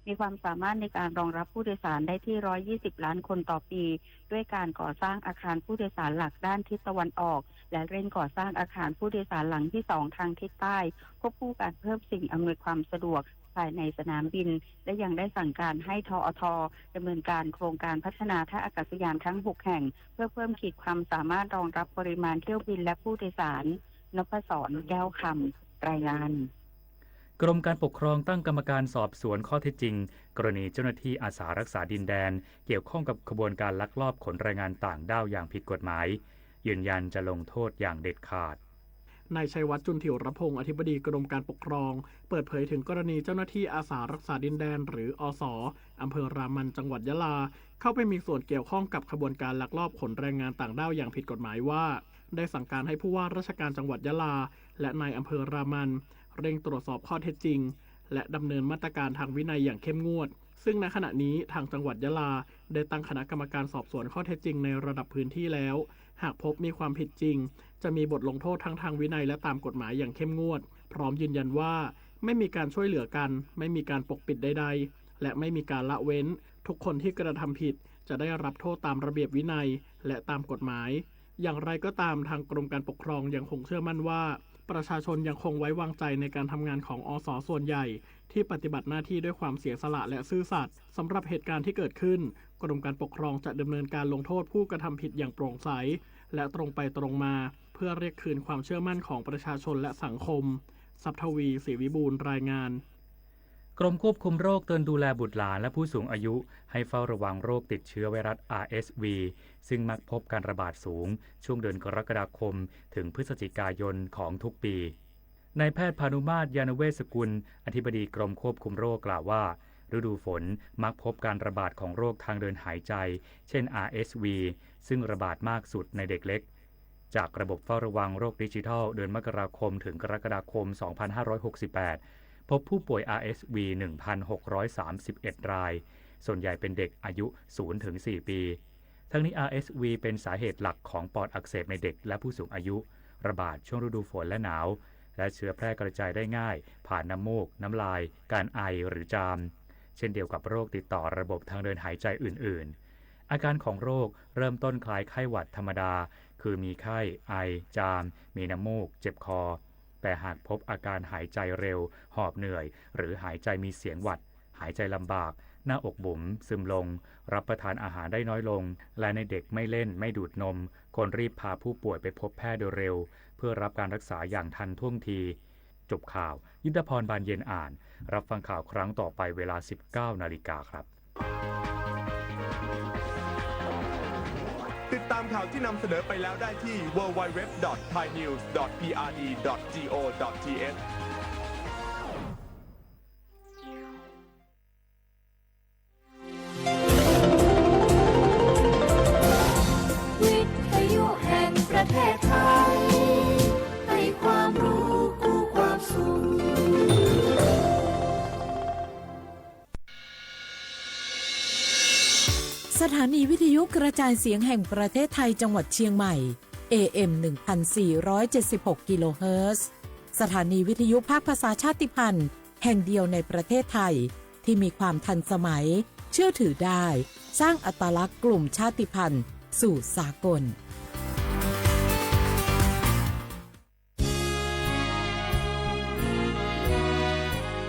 มีความสามารถในการรองรับผู้โดยสารได้ที่120 ล้านคนต่อปีด้วยการก่อสร้างอาคารผู้โดยสารหลักด้านทิศตะวันออกและเร่งก่อสร้างอาคารผู้โดยสารหลังที่2ทางทิศใต้ควบคู่การเพิ่มสิ่งอำนวยความสะดวกภายในสนามบินและยังได้สั่งการให้ทอทดำเนินการโครงการพัฒนาท่าอากาศยานทั้ง6แห่งเพื่อเพิ่มขีดความสามารถรองรับปริมาณเที่ยวบินและผู้โดยสารนพศรแก้วคำรายงานกรมการปกครองตั้งกรรมการสอบสวนข้อเท็จจริงกรณีเจ้าหน้าที่อาสารักษาดินแดนเกี่ยวข้องกับขบวนการลักลอบขนแรงงานต่างด้าวอย่างผิดกฎหมายยืนยันจะลงโทษอย่างเด็ดขาดนายชัยวัฒน์ จุนถิรพงศ์อธิบดีกรมการปกครองเปิดเผยถึงกรณีเจ้าหน้าที่อาสารักษาดินแดนหรืออส.อำเภอรามันจังหวัดยะลาเข้าไปมีส่วนเกี่ยวข้องกับขบวนการลักลอบขนแรงงานต่างด้าวอย่างผิดกฎหมายว่าได้สั่งการให้ผู้ว่าราชการจังหวัดยะลาและนายอำเภอรามันเร่งตรวจสอบข้อเท็จจริงและดำเนินมาตรการทางวินัยอย่างเข้มงวดซึ่งณขณะนี้ทางจังหวัดยะลาได้ตั้งคณะกรรมการสอบสวนข้อเท็จจริงในระดับพื้นที่แล้วหากพบมีความผิดจริงจะมีบทลงโทษทั้งทางวินัยและตามกฎหมายอย่างเข้มงวดพร้อมยืนยันว่าไม่มีการช่วยเหลือกันไม่มีการปกปิดใดๆและไม่มีการละเว้นทุกคนที่กระทำผิดจะได้รับโทษตามระเบียบวินัยและตามกฎหมายอย่างไรก็ตามทางกรมการปกครองยังคงเชื่อมั่นว่าประชาชนยังคงไว้วางใจในการทำงานของอส.ส่วนใหญ่ที่ปฏิบัติหน้าที่ด้วยความเสียสละและซื่อสัตย์สำหรับเหตุการณ์ที่เกิดขึ้นกรมการปกครองจะดำเนินการลงโทษผู้กระทำผิดอย่างโปร่งใสและตรงไปตรงมาเพื่อเรียกคืนความเชื่อมั่นของประชาชนและสังคมทรัพย์ทวีศรีวิบูลย์รายงานกรมควบคุมโรคเตือนดูแลบุตรหลานและผู้สูงอายุให้เฝ้าระวังโรคติดเชื้อไวรัส RSV ซึ่งมักพบการระบาดสูงช่วงเดือนกรกฎาคมถึงพฤศจิกายนของทุกปีนายแพทย์พานุมาตร ยานเวชกุลอธิบดีกรมควบคุมโรคกล่าวว่าฤดูฝนมักพบการระบาดของโรคทางเดินหายใจเช่น RSV ซึ่งระบาดมากสุดในเด็กเล็กจากระบบเฝ้าระวังโรคดิจิทัลเดือนมกราคมถึงกรกฎาคม 2568พบผู้ป่วย RSV 1,631 รายส่วนใหญ่เป็นเด็กอายุ 0-4 ปี ทั้งนี้ RSV เป็นสาเหตุหลักของปอดอักเสบในเด็กและผู้สูงอายุระบาดช่วงฤดูฝนและหนาวและเชื้อแพร่กระจายได้ง่ายผ่านน้ำมูกน้ำลายการไอหรือจามเช่นเดียวกับโรคติดต่อระบบทางเดินหายใจอื่นๆอาการของโรคเริ่มต้นคล้ายไข้หวัดธรรมดาคือมีไข้ไอจามมีน้ำมูกเจ็บคอแต่หากพบอาการหายใจเร็วหอบเหนื่อยหรือหายใจมีเสียงหวัดหายใจลำบากหน้าอกบุ๋มซึมลงรับประทานอาหารได้น้อยลงและในเด็กไม่เล่นไม่ดูดนมควรรีบพาผู้ป่วยไปพบแพทย์โดยเร็วเพื่อรับการรักษาอย่างทันท่วงทีจบข่าวยุทธพรบานเย็นอ่านรับฟังข่าวครั้งต่อไปเวลา 19 นาฬิกาครับติดตามข่าวที่นำเสนอไปแล้วได้ที่ www.thainews.prd.go.thวิทยุแห่งประเทศไทยให้ความรู้คู่ความสุขสถานีวิทยุกระจายเสียงแห่งประเทศไทยจังหวัดเชียงใหม่ AM 1476 กิโลเฮิรตซ์สถานีวิทยุภาคภาษาชาติพันธุ์แห่งเดียวในประเทศไทยที่มีความทันสมัยเชื่อถือได้สร้างอัตลักษณ์กลุ่มชาติพันธุ์สู่สากล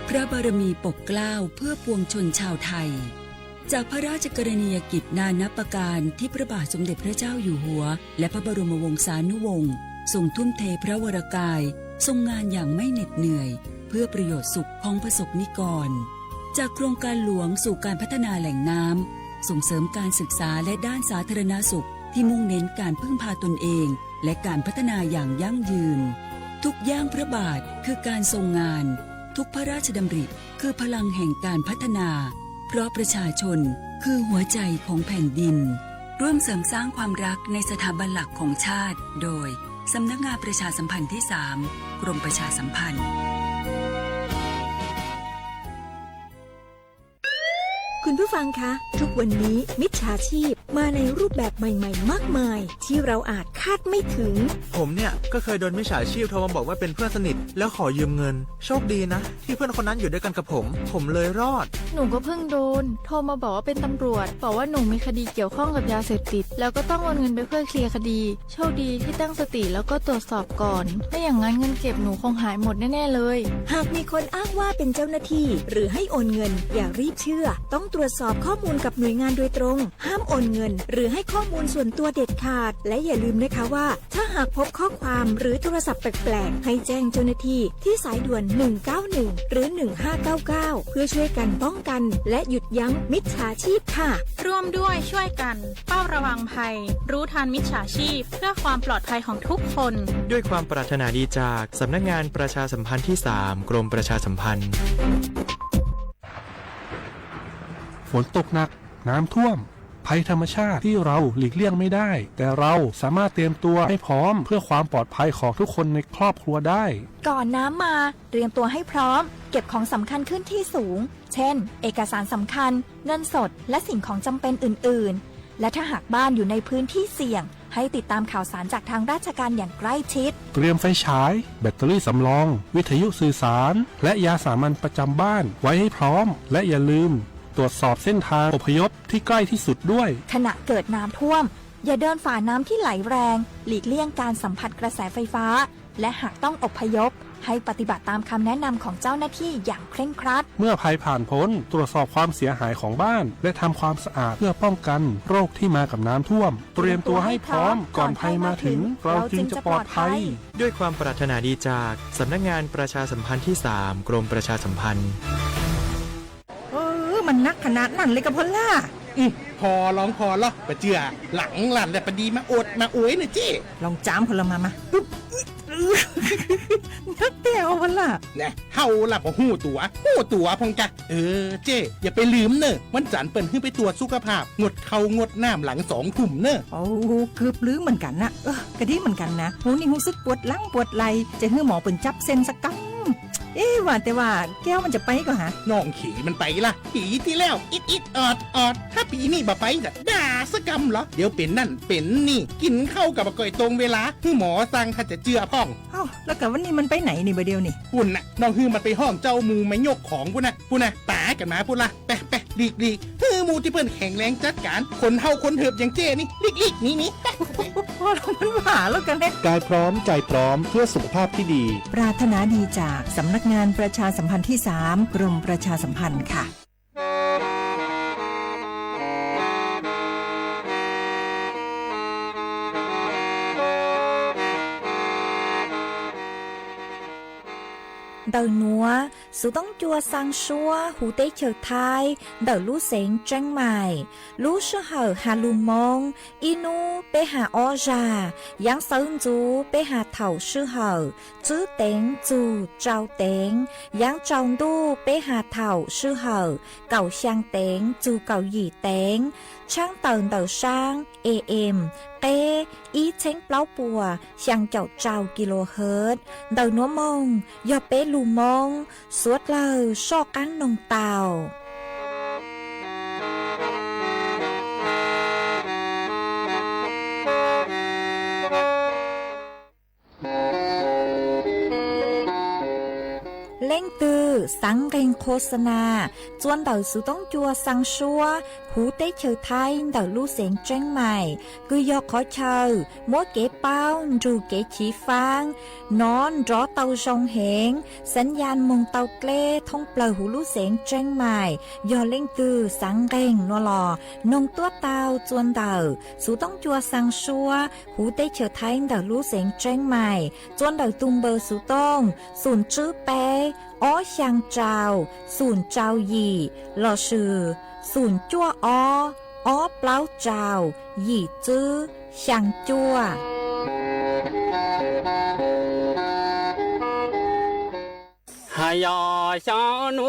พระบารมีปกเกล้าเพื่อปวงชนชาวไทยจากพระราชกรณียกิจนานับประการที่พระบาทสมเด็จพระเจ้าอยู่หัวและพระบรมวงศานุวงศ์ทรงทุ่มเทพระวรกายทรงงานอย่างไม่เหน็ดเหนื่อยเพื่อประโยชน์สุขของประสบนิกรจากโครงการหลวงสู่การพัฒนาแหล่งน้ำส่งเสริมการศึกษาและด้านสาธารณสุขที่มุ่งเน้นการพึ่งพาตนเองและการพัฒนาอย่างยั่งยืนทุกย่างพระบาทคือการทรงงานทุกพระราชดำริคือพลังแห่งการพัฒนาเพราะประชาชนคือหัวใจของแผ่นดินร่วมเสริมสร้างความรักในสถาบันหลักของชาติโดยสำนักงานประชาสัมพันธ์ที่ 3 กรมประชาสัมพันธ์คุณผู้ฟังคะทุกวันนี้มิจฉาชีพ มาในรูปแบบใหม่ๆมากมายที่เราอาจคาดไม่ถึง ผมเนี่ยก็เคยโดนมิจฉาชีพโทรมาบอกว่าเป็นเพื่อนสนิทแล้วขอยืมเงินโชคดีนะที่เพื่อนคนนั้นอยู่ด้วยกันกับผมเลยรอด หนูก็เพิ่งโดนโทรมาบอกว่าเป็นตำรวจบอกว่าหนูมีคดีเกี่ยวข้องกับยาเสพติดแล้วก็ต้องโอนเงินไปเพื่อเคลียร์คดีโชคดีที่ตั้งสติแล้วก็ตรวจสอบก่อนไม่อย่างนั้นเงินเก็บหนูคงหายหมดแน่ๆเลยหากมีคนอ้างว่าเป็นเจ้าหน้าที่หรือให้โอนเงินอย่ารีบเชื่อต้องตรวจสอบข้อมูลกับหน่วยงานโดยตรงห้ามโอนเงินหรือให้ข้อมูลส่วนตัวเด็ดขาดและอย่าลืมนะคะว่าถ้าหากพบข้อความหรือโทรศัพท์แปลกๆให้แจ้งเจ้าหน้าที่ที่สายด่วน191หรือ1599เพื่อช่วยกันป้องกันและหยุดยั้งมิจฉาชีพค่ะร่วมด้วยช่วยกันเฝ้าระวังภัยรู้ทันมิจฉาชีพเพื่อความปลอดภัยของทุกคนด้วยความปรารถนาดีจากสำนักงานประชาสัมพันธ์ที่ 3 กรมประชาสัมพันธ์ฝนตกหนักน้ำท่วมภัยธรรมชาติที่เราหลีกเลี่ยงไม่ได้แต่เราสามารถเตรียมตัวให้พร้อมเพื่อความปลอดภัยของทุกคนในครอบครัวได้ก่อนน้ำมาเตรียมตัวให้พร้อมเก็บของสำคัญขึ้นที่สูงเช่นเอกสารสำคัญเงินสดและสิ่งของจำเป็นอื่นๆและถ้าหากบ้านอยู่ในพื้นที่เสี่ยงให้ติดตามข่าวสารจากทางราชการอย่างใกล้ชิดเตรียมไฟฉายแบตเตอรี่สำรองวิทยุสื่อสารและยาสามัญประจำบ้านไว้ให้พร้อมและอย่าลืมตรวจสอบเส้นทางอพยพที่ใกล้ที่สุดด้วยขณะเกิดน้ำท่วมอย่าเดินฝ่าน้ำที่ไหลแรงหลีกเลี่ยงการสัมผัสกระแสไฟฟ้าและหากต้องอพยพให้ปฏิบัติตามคำแนะนำของเจ้าหน้าที่อย่างเคร่งครัดเมื่อภัยผ่านพ้นตรวจสอบความเสียหายของบ้านและทำความสะอาดเพื่อป้องกันโรคที่มากับน้ำท่วมเตรียมตัวให้พร้อมก่อนภัยมาถึงเราจึงจะปลอดภัยด้วยความปรารถนาดีจากสำนักงานประชาสัมพันธ์ที่ 3 กรมประชาสัมพันธ์มันนักขนาดนั้นเลยกับพ่อล่ะพอลองพอหรอปะเจือหลังหลันแต่ปะดีมาอดมาอวยหน่อยจี้ลองจ้ามพลมาปุ๊บนักเตียวพ่อล่ะเนี่ยเฮาล่ะบ่หู้ตัวพงกะเจ้อย่าไปลืมเนอะวันจันทร์เปิ้นขึ้นไปตรวจสุขภาพงดเข้างดน้ำหลัง2 ทุ่มเนอะโอ้เกือบลืมเหมือนกันนะกะดีเหมือนกันนะหูนี่รู้สึกปวดหลังปวดไหล่จะให้หมอเปิ้นจับเส้นสักกั๊ว่าแต่ว่าแก้วมันจะไปก็หาน้องขี่มันไปล่ะปีที่แล้วอิดออดถ้าปีนี้บ่ไปจะด่าสกำเหรอเดี๋ยวเป็นนั่นเป็นนี่กินข้าวกับก่อยตรงเวลาคือหมอสั่งถ้าจะเจือพ่องแล้วกับวันนี้มันไปไหนนี่บ่เดียวนี่ปุ่นน่ะน้องฮือมันไปห้องเจ้ามูไม่ยกของปุ่นน่ะตากันมาปุ่นล่ะแปะลีกฮือมูที่เปิ้นแข็งแรงจัดการคนเฮาคนเถิบอย่างเจ้นี่ลีกนี่พอมันหาแล้วกันกายพร้อมใจพร้อมเพื่อสุขภาพที่ดีปรารถนาดีจากสำนักงานประชาสัมพันธ์ที่ 3 กรมประชาสัมพันธ์ค่ะĐầu núa, sự tống chua sang xua, hú tế chờ thai, đầu lú xén trăng mài, lú sư hở hà lù mông, inu bê hà o ra, giáng sơn chú bê hà thảo sư hở, chứ tên chú trao tên, giáng trọng đu bê hà thảo sư hở, cầu sang tên chú cầu dì tên, trang tờn đầu sang, AM, tê, ý chánh pláu bùa, sang chậu trao kHz, đầu núa mông, do bê lù mông, suốt lờ so cán nông tàu. Lên từ sáng ghen khô sana, chuan đầu sự tống chua sang xua, hú tế chờ thay đầu lưu xén tranh mày, cứ do khó chờ, mỗi kế bao, dù kế chỉ phang, nón rõ tàu rong hẹn, sẵn gian mông tàu klê, thông bờ hú lưu xén tranh mày, do lên từ sáng ghen nó lò, nông tuốt tàu chuan đầu, sự tống chua sang xua, hú tế chờ thay đầu lưu xén tranh mày, chuan đầu tung bờ sự tông, sùn chữ bé, ó sang trào, sùn trào gì, lò sử, sùn chua ó pláu trào, gì chứ, sang chua. Hay à, sao nu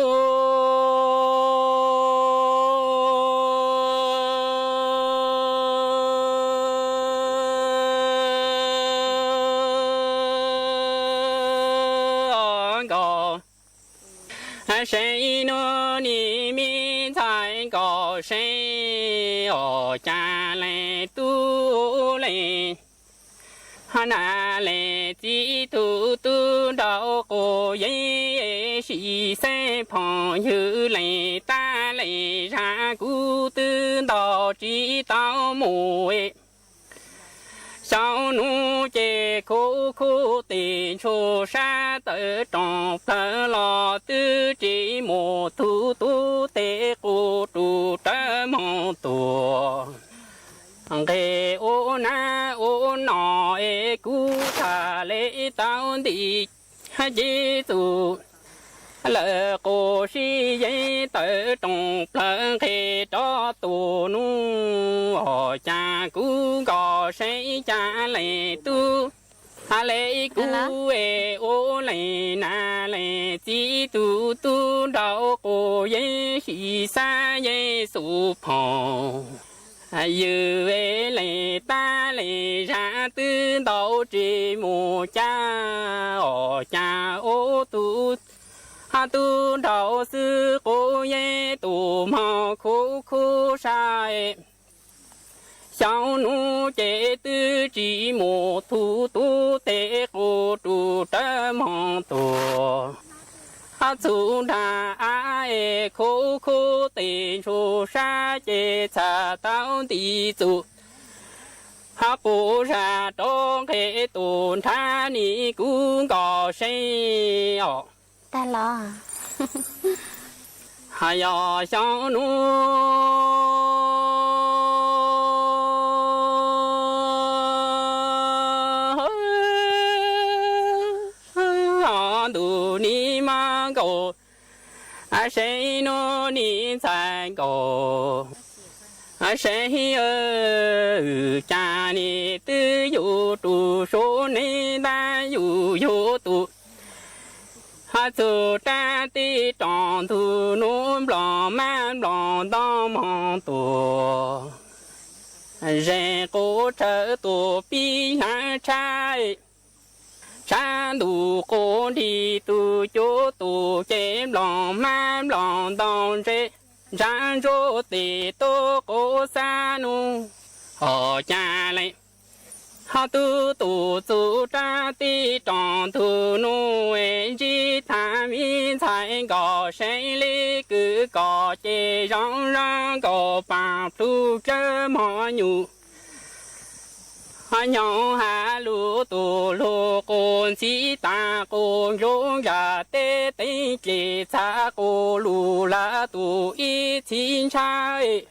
谁呢？你咪才搞。谁哦家来都来，哈那来几都都到过也是三朋友来打来让古登到知道么诶。小奴家苦苦地出山的长分老的这么多多的孤独这么多，给我那我那哎古他来当地还记住。lỡ cô si dây tới trong lần khi cho tù nu họ cha cú gò say cha lệ tu hà lệ cú ê ô lệ na lệ chỉ tu tu đâu cô dây si sa dây su phong yêu ê lệ ta lệ ra tư đâu chỉ mù cha họ cha ô tu ha tu đạo sư cô ye tu ma khu khu sai xiao nu chế tư chỉ một thu tu tế cô tu trơ mong tu ha chu đà ai khu khu tế chu sa chế cha tao đi chu ha cô ra trong cái tu tha ni cũng có say ta lo hà ya xiao nu du ni ma go a sai no ni sai go a sai cha ni tư yu tu số ni da yu yu tu ha chu ta ti tròn thu nôm lò man lò đo mong tu rèn cô trở tu pi na trai cha đủ cô đi tu chỗ tu chém lò man lò đo rê rán rô tê tô cô sa nu họ cha lại ha tu tu tu cha ti tròn thu nu en ji tham mi cai gò sen li cứ gò chê rong rong gò pa tu chơ mò nhu ha nhau ha lu tu lu con chi ta con rong ya tê tê chê cha cô lu la tu y chín chai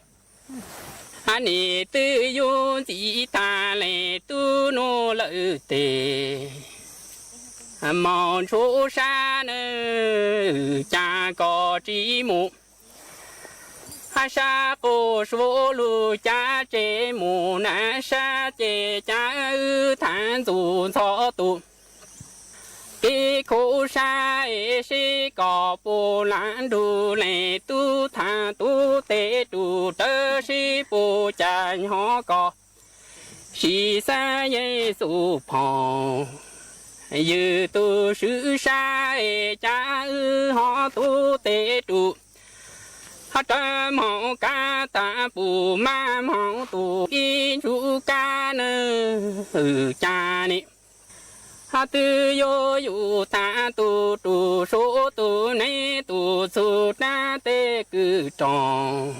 anh ấy tự dùng chỉ ta lại tu nô lợi tề mong chú sa nơ cha có chỉ mù ha sa cô số lu cha chế mù na sa chế cha ư thản dù cho tu cái khổ sa ấy sẽ có bồ lan đủ lệ tu thà tu tế tu tơ sĩ bồ chanh họ có sĩ sa ye su phong như tu sư sa ấy cha ư họ tu tế tu ha trâm họ ca ta bù ma họ tu y chu ca nơ cha ni ha tư yo yu ta tu tu số tu này tu su na tê cứ tròn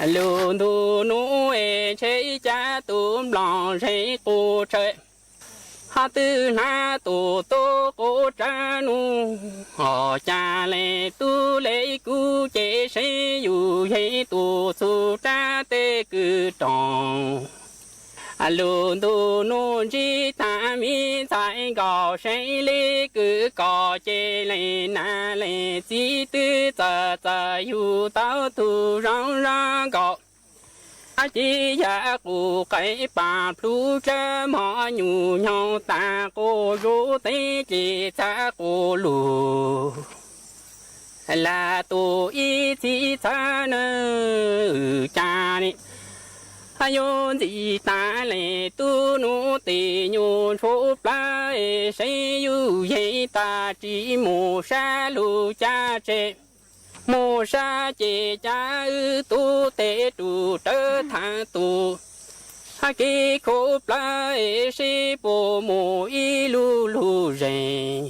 lu tu nu e chế cha tu lòng chế cô chế ha tư na tu tu cô cha nu họ cha lệ tu lệ cu chế chế yu hệ tu su na tê cứ tròn lu tu nu ji ta mi cai gò sen li cứ có chế lệ na lệ chỉ tư giờ giờ yu tao tu rong rong gò a chỉ ya cu cái ba plu chơ mò nhu nhau ta cô ru tê chỉ cha cô lu là tu y chỉ cha nơ cha ni ayo di ta le tu nu ti nhu chu pla e sei yu ye ta chi mu sa lu cha che mô sa chê cha tu tế tu tơ tha tu ha kỳ khô pla e si po mô y lu lu rè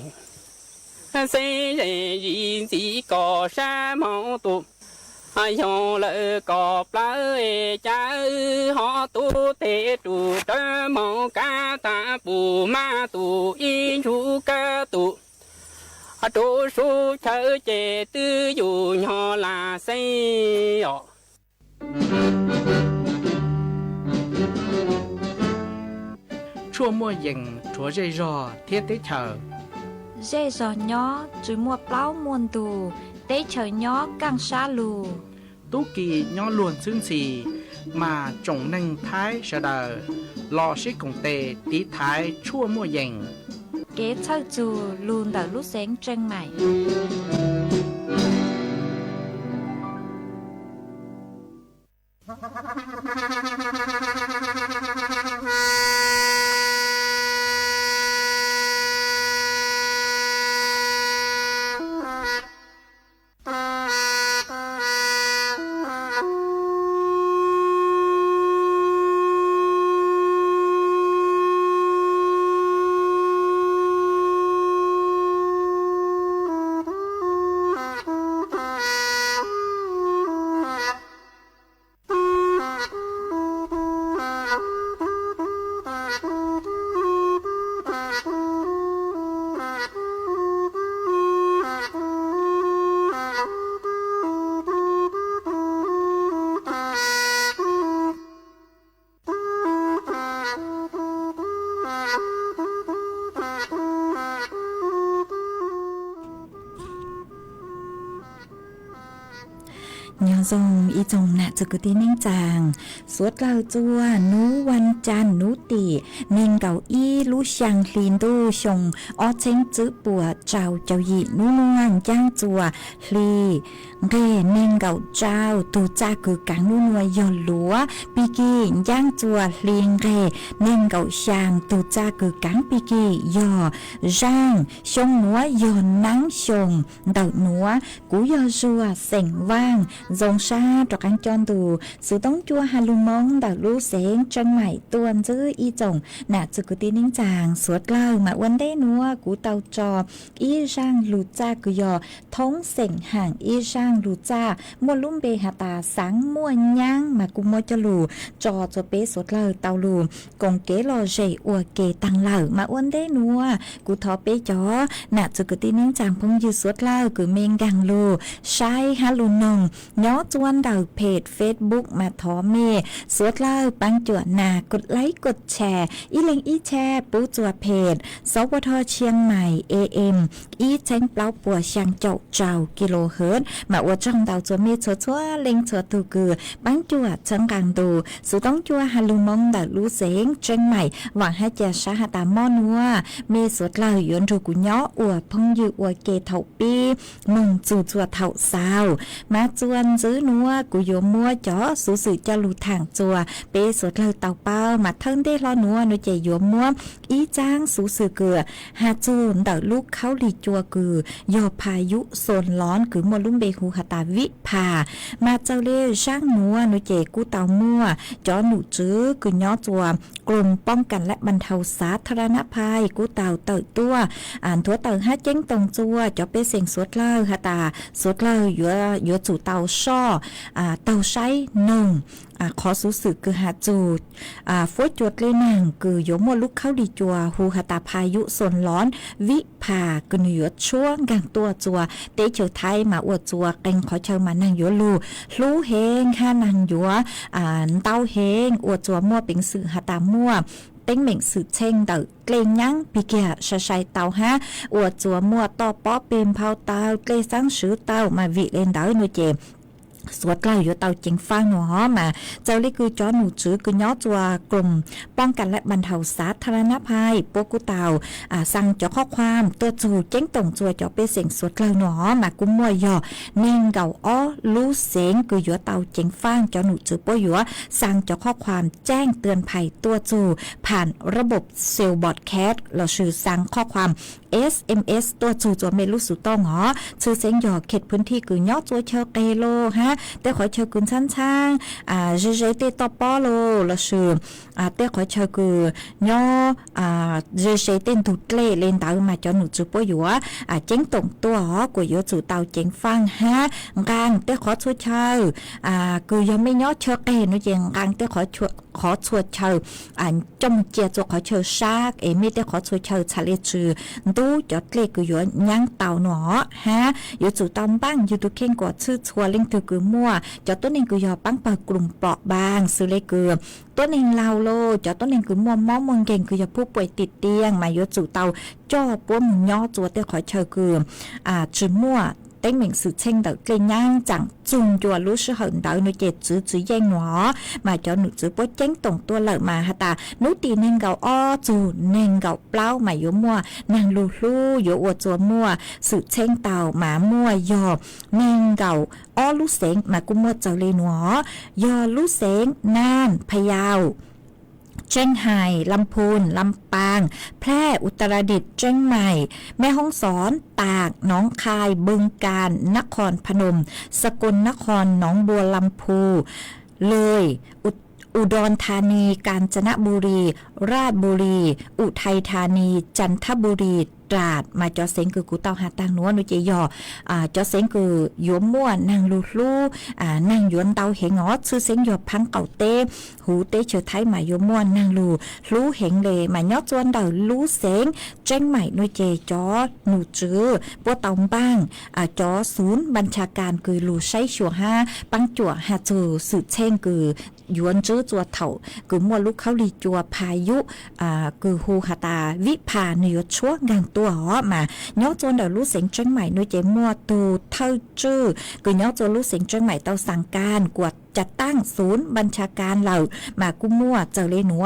se rè yin si có sa mong tu yo lỡ có pla e cha họ tu tế tu tơ mong ca ta pu ma tu y chu ca tu tu su chớ chê tư dù nhỏ là xây ọ chua mua dành chúa dây rò thiết tế chờ dây giò nhỏ chú mua plau muôn tù tế chờ nhỏ căng xa lù tú kỳ nhỏ luôn xương xì mà trồng nâng thái sợ đờ lò xích cùng tề tí thái chua mua dành kế thơ dù luôn đỡ lúc sáng chân mày nhỏ dòng y dòng nạ cho cứ tin ninh chàng suốt lao chua nú văn chan nú tỉ nên cầu y lú sang lìn đô sông ó chênh chữ bùa trào chào dị nú nuông chang chùa lì ghê nên cầu trào tù cha cứ cắn nú nuôi giòn lúa bì kỳ giang chùa liền ghê nên cầu sang tù cha cứ cắn bì kỳ giò rang sông núa giòn nắng sông đậu núa cú giò rùa sành vang dòng xa trọc ăn tròn tù sự tống chua hà lù mong đảo lũ sáng chân mày tuôn giữ y chồng nạ chứ cứ tin ninh chàng suốt lâu mà vấn đề núa cú tàu trò y rang lù cha cứ dò thống sảnh hàng y rang lù cha mua lùm bê hà tà sáng mua nhang mà cũng mua cho lù trò cho bế suốt lâu tàu lù còn kế lò rể ua kê tăng lở mà vấn đề núa cú thó bế chó nạ chứ cứ tin ninh chàng phong dư suốt lâu cứ mênh gàng lù sai hà lù nồng nhó chuan đầuเพจ Facebook มาท้อเมสวดเล่าปังจวดนากดไลค์กดแชร์อีเล็งอีแชร์ปูจวดเพจสวทเชียงใหม่ AM อีแจ้งเปล่าปัวช่างเจ้าเจ้ากิโลเฮิรตซ์มาอวดจังดาวจวดเมชัวเล็งชัวตูกือปังจวดจังกังดูสุต้องจัวฮัลลูมองดาลูเสงเชียงใหม่หวังให้เจาสาหตามอนัวเมสวดเล่าย้อนรูกุย้ออวดพงยืออวดเกเถาปีมึงจู่จวดเถาสาวมาจวนซื้อนัวกูโยมัวจ๋อสูสื่อจะลูทางจัวเปสดเลยเต่าเป้ามาเทิงได้ล้อนัวนุเจโยมัวอีจ้างสูสื่อเกือหาจูนเต่าลูกเขาลีจัวกือยอพายุโซนร้อนคือมัวลุ่มเบหูหตาวิภามาเจ้าเล่ช่างนัวนุเจกูเต่ามัวจ๋อหนูจื้อคือย้อจัวกรมป้องกันและบรรเทาสาธารณภัยกูเต่าเต่าตัวอ่านทัวเต่าห้าเจ้งตรงจัวจ๋อเปเสียงสวดเล่าหตาสวดเล่ายัวจู่เต่าช่อเต่าใช้นงขอสู้สึกคือหาจูดฟ้วยจวดเลยนางคือยมลุกเข้าดีจัวหูหตาพายุโซนร้อนวิภากือเหนือช่วงกลางตัวจัวเตเฉยไทยมาอวดจัวเก่งขอเชิญมานางยัวลูเฮงห้านางยัวเต้าเฮงอวดจัวมั่วเป็นสื่อหตามั่วเต็งเหม่งสื่อเช่งเต่าเกลงยังปีเกียชะชัยเต่าฮะอวดจัวมั่วต่อป๊อเป็นเผาเต่าเกลซังสือเต่ามาวิเลนเต่าหนูเจ สวดกล่าวอยู่เตาจิงฟังหนอมาเจ้าเล็กคือจอหนูจื้อคือย้อจัวกลุ่มป้องกันและบรรเทาสาธารณภัยปกุเตาสั่งจ่อข้อความตัวจูเจ้งตงจัวจ่อเป็นเสียงสวดกล่าวหนอมากุ้มมวยย่อเน่งเก่าอ้อรู้เสียงคืออยู่เตาจิงฟังจอหนูจื้อป้ออยู่สั่งจ่อข้อความแจ้งเตือนภัยตัวจูผ่านระบบเซลล์บอดแคสต์เราชื่อสั่งข้อความ SMS ตัวจูจัวเมลุสุต้องหอชื่อเสียงย่อเขตพื้นที่คือย้อจัวเชอเกโลฮะแต่ขอเชิญคุณชั้นช่างเจเจเตตอปอโลละชื่อแต่ขอเชิญคือย่อเจเจเตนถูกเล่เล่นตามาจอหนูจูปอยู่เจ้งตรงตัวกูอยู่จู่เตาเจ้งฟังฮะการแต่ขอช่วยเชิญกูยังไม่ย่อเชิญเห็นนู่นเจงการแต่ขอช่วยเชิญจมเจียจขอเชิญซากไม่แต่ขอช่วยเชิญชาเลชื่อดูจอดเล่กูอยู่ยังเตาหนอฮะอยู่จู่ตอมบ้างอยู่ตุเข่งกอดชื่อชัวเล่งถือกูมั่วจอต้นเองคือยอปังเปิดกลุ่มเปราะบางซื้อเลยเกลือต้นเองลาวโลจอต้นเองคือมัวม้อมงเก่งคือยาผู้ป่วยติดเตียงมายศสู่เตาจ่อป้วมย่อจัวเตขอเชอเกลือจื้อมั่วเต้งเหม่งสื่อเช่งเดาเกลียย่างจังจุงจัวรู้สึกเหินเดาหนูเจ็ดจื้อแย่งหนอมาจอหนูจื้อป้วเจ้งตรงตัวเหล่ามาฮะตาหนูตีเน่งเกาอ้อจูเน่งเกาเปล่ามาโยมั่วนางลูโยอวดจัวมั่วสื่อเช่งเตาหมามั่วยอเน่งเกาอ้อลูเสงมากุมมั่วเจ้าเลยหนอยอลูเสงน่านพะเยาเชียงไฮ้ลำพูนลำปางแพร่อุตรดิตถ์เชียงใหม่แม่ฮ่องสอนตากหนองคายบึงกาฬนครพนมสกลนครหนองบัวลำพูเลยอุดรธานีกาญจนบุรีราชบุรีอุทัยธานีจันทบุรีตราดมาจอเซ็งคือกูเตาหาตังนัวนุเจยอจอเซ็งคือยัวมั่วนางลูนางยวนเตาเหงอชื่อเซ็งยอพังเก่าเต้หูเต้เฉยไทยมายัวมั่วนางลูเหงเลยมายอจวนเดาลูเซ็งเจ้งใหม่นุเจจอหนูจื้อปัวเตาบ้างจอศูนย์บัญชาการคือลูใช้ชัวห้าปังจั่วหาจือสืบเช่งคือยวนจื้อจัวเถ่าคือมัวลูกเขาลีจัวพายุคือฮูฮาตาวิพาเนยชั่วงานตัวหอมาย้อจนเดาลูเสียงเชียงใหม่นุเจมัวตูเท่าจื้อคือย้อจนลูเสียงเชียงใหม่เตาสั่งการกวดจัดตั้งศูนย์บัญชาการเหล่ามากุ้มมั่วเจ้าเลยหนัว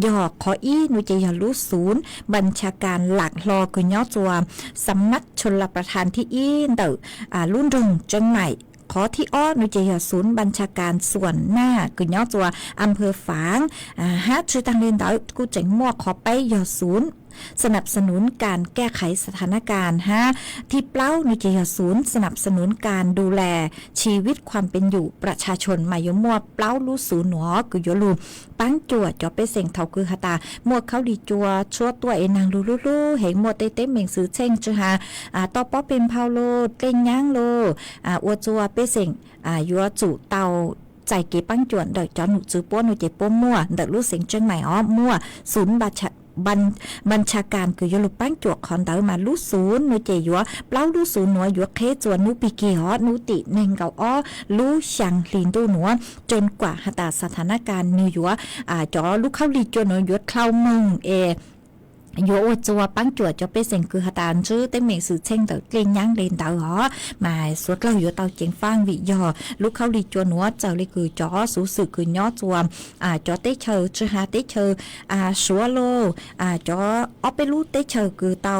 ยอขออี้นุเจยาลูศูนย์บัญชาการหลักรอคือย้อจัวสำนักชลประทานที่อี้เดารุ่นรงเชียงใหม่ขอที่อ้อนุเจยศูนย์บัญชาการส่วนหน้าคือย่อจัวอำเภอฝางฮะชื่อตังเรียนเดากูเจ๋งมั่วขอไปยอศูนย์สนับสนุนการแก้ไขสถานการณ์ที่เปล่านิจยศูนย์สนับสนุนการดูแลชีวิตความเป็นอยู่ประชาชนมายมัวเปล่าลูศูนย์หนอคือยลูปังจั่วจ่อไปเสียงเท่าคือฮาตามัวเขาดีจัวชั่วตัวเอนางลูเห็นมัวเต้เม่งซื้อเช่งจือฮาต่อป้อเป็นพาวโลเต้งย่างโลอวจัวไปเสียงยัวจู่เตาใจเก็บปังจวนเดอจอหนูจื้อป้วนหนูเจ็บป้วมั่วเดอลูเสียงเชียงใหม่มั่วศูนย์บัญชาการคือยลุปังจวกคอนเตอร์มาลูศูนย์นูเจยัวเปล่าลูศูนย์หนัวยัวเคจวนนูปีเกียนูติเนงเกาอ้อลูช่างลินตูหนัวจนกว่าหตาสถานการณ์นิวยัวจอลูกเข้าลีจวนยัวเข้ามึงโยจัวปังจัวจะไปเสียงคือฮตานจื้อเต้เมงสื่อเช่งเตอเกลียงย่างเลนเตอหอมาสวดเราอยู่เตาเจียงฟางวิยอลูกเข้าลีจัวหนัวเจ้าเลยคือจอสูสึกคือย่อจัวจอเตเชอจื้อฮาเตเชอชัวโลจออไปลูเตเชอคือเตา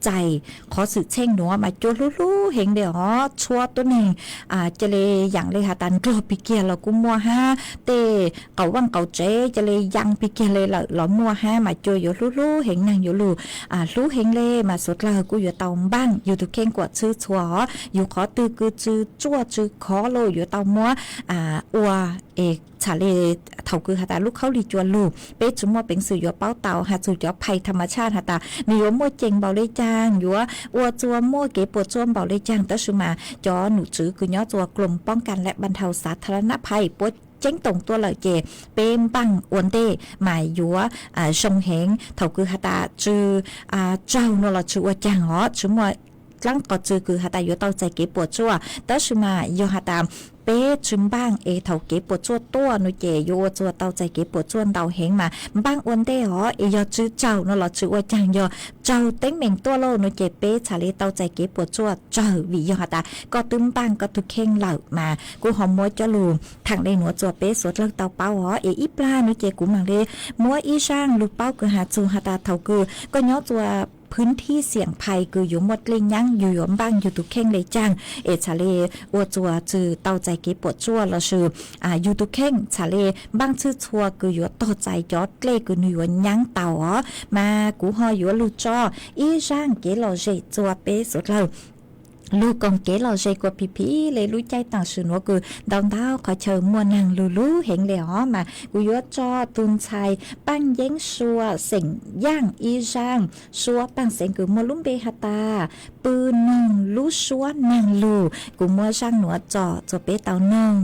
ใจขอสืบเช่งหนัวมาจวลูเห็นเดี๋ยวชัวตัวหนึ่งจะเลยอย่างเลยฮะตันกลอปีเกียเรากูมัวห้าเตเก่าวังเก่าเจจะเลยยังปีเกียเลยเรามัวห้ามาจวอยู่ลูเห็นนางอยู่ลูเห็นเลยมาสุดเรากูอยู่เตาบ้านอยู่ตุเข่งกวดชื่อชัวอยู่ขอตือคือจื้อจั่วจื้อขอโลอยู่เตามัวอัวเอกชาเลเท่าคือฮาตาลูกเขาลีจวนลูเป๊ะจุ่มว่าเป็นสื่อเป้าเตาหาสื่อภัยธรรมชาติฮาตามีว่ามั่วเจงเบาเลยจางอยู่ว่าอัวจัวมั่วเก็บปวดจวมเบาเลยจางแต่สุมาจอหนูจื้อคือย่อจัวกลุ่มป้องกันและบรรเทาสาธารณภัยปวดเจ้งตรงตัวเลยเจเป็นปังอวนเต้หมายยัวชงเหงเท่าคือฮาตาจื้อเจ้าโนละจื้อว่าจางอ๋อจุ่มว่า ลังก็จือคือหาตาอยู่เต้าใจเก็บปวดชั่วแต่ชิมาโยหาตามเป้จุมบ้างเอเท่าเก็บปวดชั่วตัวนุเจโยจัวเต้าใจเก็บปวดชั่วเต้าเหงมาบ้างอ้วนเต้หอเอยอจื้อเจ้านั่นหรอจื้อว่าจางยอเจ้าเต็งเหม่งตัวโลนุเจเป้ชาลีเต้าใจเก็บปวดชั่วเจ้าวิโยหาตาก็ตึมบ้างก็ทุกเข่งเหล่ามากูหอมมัวจะลูทางได้หนัวจัวเป้สวดเลิกเต้าเป้าหอเออีปลานุเจกูมังเลมัวอีช่างลูกเป้าคือหาจูหาตาเท่าคือก็ย้อจัวพื้นที่เสี่ยงภัยคืออยู่หมดลิงยังอยู่ยอมบ้างอยู่ตุกเข่งเลยจังเอชาเลอวจัวจือเต้าใจเก็บปวดชั่วละชื่ออยู่ตุกเข่งชาเลบ้างชื่อชัวคืออยู่ต่อใจจอดเกลคือหน่วยยังเต่ามากูฮออยู่ลูจออีร่างเกลอเจจัวเปสุดเราลูกกองเก๋เราใจกว่าพี่เลยรู้ใจต่างสื่อว่าคือดาวดาวขอเชิญมัวนางลูเห็นเลยอ๋อมากูยอดจอตุนชัยปั้งเย้งชัวเสียงย่างอีร่างชัวปั้งเสียงคือมัวลุ่มเบฮตาปืนหนึ่งลูชัวนางลูกูมัวช่างหนัวจอเปเตาน่อง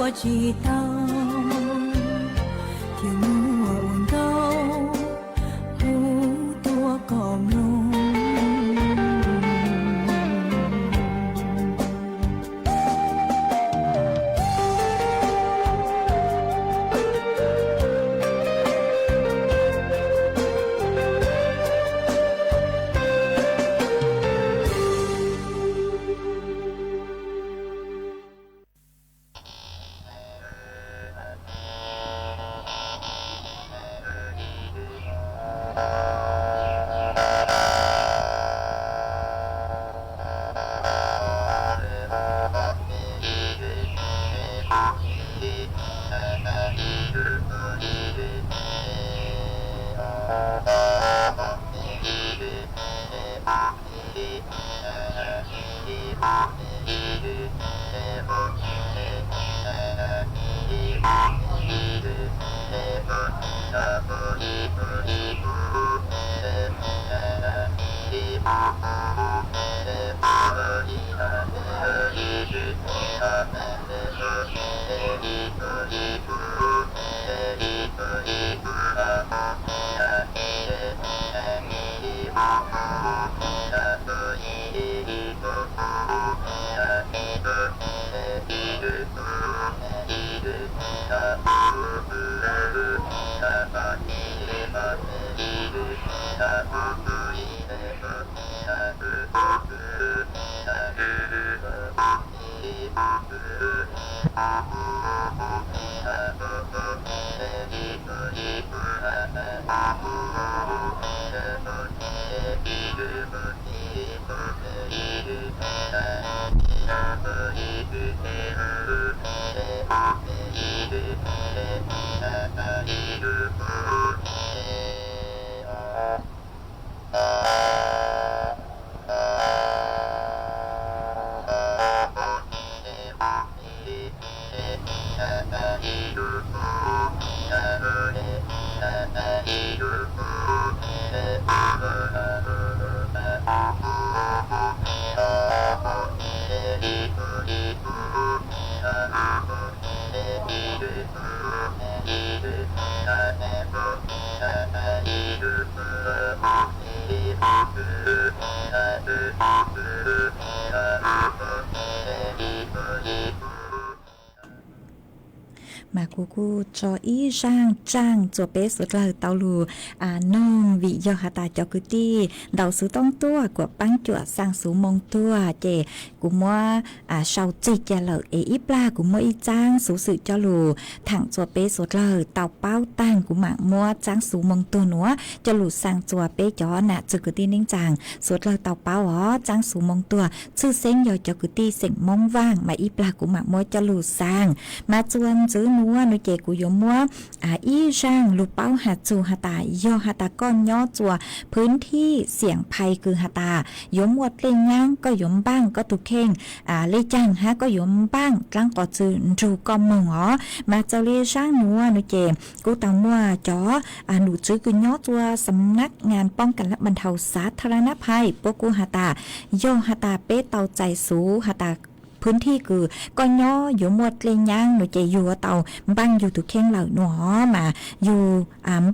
我知道，天我温高，湖多高浓。mà cô cho ý rang trang cho bé sốt lờ tàu lù non vị do hà ta cho cứ ti đầu số tông tua của băng chuột sang số mông tua chè của mua sau chỉ cho lờ ít la của mua ít trang số sự cho lù thẳng cho bé sốt lờ tàu bao tang của mạng mua trang số mông tua nữa cho lù sang cho bé chó nè cho cứ ti ninh chàng sốt lờ tàu bao ó trang số mông tua sư sen do cho cứ ti sỉnh mông vàng mà ít la của mạng mua cho lù sang mà chuan giữ mua nó chè củaยมัวอีร่างลูกเป้าหาจูหาตายอหาตาก้อนย่อจัวพื้นที่เสียงภัยคือหาตายมวดเล่งย่างก็ยมบ้างก็ตุเข่งเล่จังฮะก็ยมบ้างกลางก็จืนรูกอมมงอ๋อมาเจ้าเล่ร่างนัวหนูเจกูตามัวจ๋อหนูจื้อคือย่อจัวสำนักงานป้องกันและบรรเทาสาธารณภัยพวกกูหาตายอหาตาเป้เตาใจสูหาตาพื้นที่คือก็ย่ออยู่หมดเลยย่างหนูจะอยู่เตาบ้างอยู่ถูกเข่งเหล่าหนูมาอยู่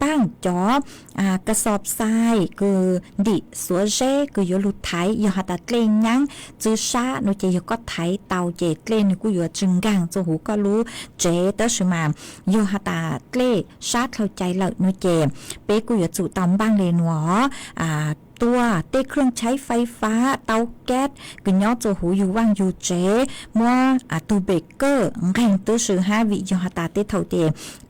บ้างจ๋อกระสอบทรายคือดิสัวเจคืออยู่ลุดไถอยู่หัดเกลงย่างจื้อซาหนูจะอยู่ก็ไถเตาเจเกลนกูอยู่จึงกังจูหูก็รู้เจเตอร์สมาอยู่หัดเกลซาเข้าใจเหล่าหนูเจเป๊กูอยู่จู่ตอมบ้างเลยหนูตัวเต้เครื่องใช้ไฟฟ้าเตาแก๊สก็ย่อตัวหูอยู่ว่างอยู่เจมัวตูเบเกอร์แข่งตัวสื่อ5 วิยอตาเต้เท่าเจ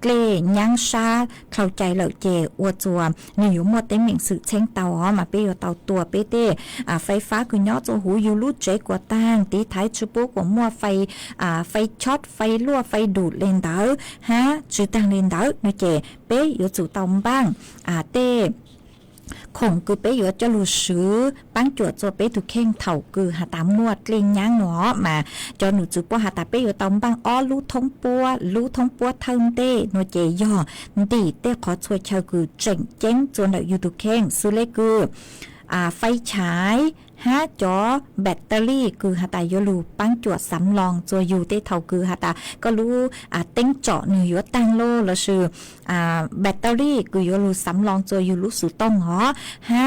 เกลย่างชาเข้าใจเหล่าเจอวจัวนี่อยู่หมดเต้เหม่งสื่อเช่งเตามาเปอยู่เตาตัวเปเต้ไฟฟ้าก็ย่อตัวหูอยู่รูดเจกว่าตั้งตีท้ายชุบกว่ามัวไฟช็อตไฟรั่วไฟดูดเลนเดอร์ฮะจืดตังเลนเดอร์นี่เจเป๊อยู่จู่เตาบ้างเต้คงคือไปอยู่จะรู้ซื้อปังจวดตัวไปถูกเข่งเถ่าคือหาตามมวดเลียงย่างหนอมาจอหนูจูปัวหาตาไปอยู่ตอมบังอ้อรู้ท้องปัวเทิงเต้หนูเจย่อดีเต้ขอช่วยชาวคือเจ๋งจวนอยู่ถูกเข่งซื้อเลคือไฟฉาย ห้าจอแบตเตอรี่คือหาตายลูปังจวดสำรองจัวอยู่เต้เท่าคือหาตาก็รู้เต็งเจาะหนึ่งอยู่ตั้งโลแล้วชื่อแบตเตอรี่คืออยู่รู้สำรองจัวอยู่รู้สุดต้องหอห้า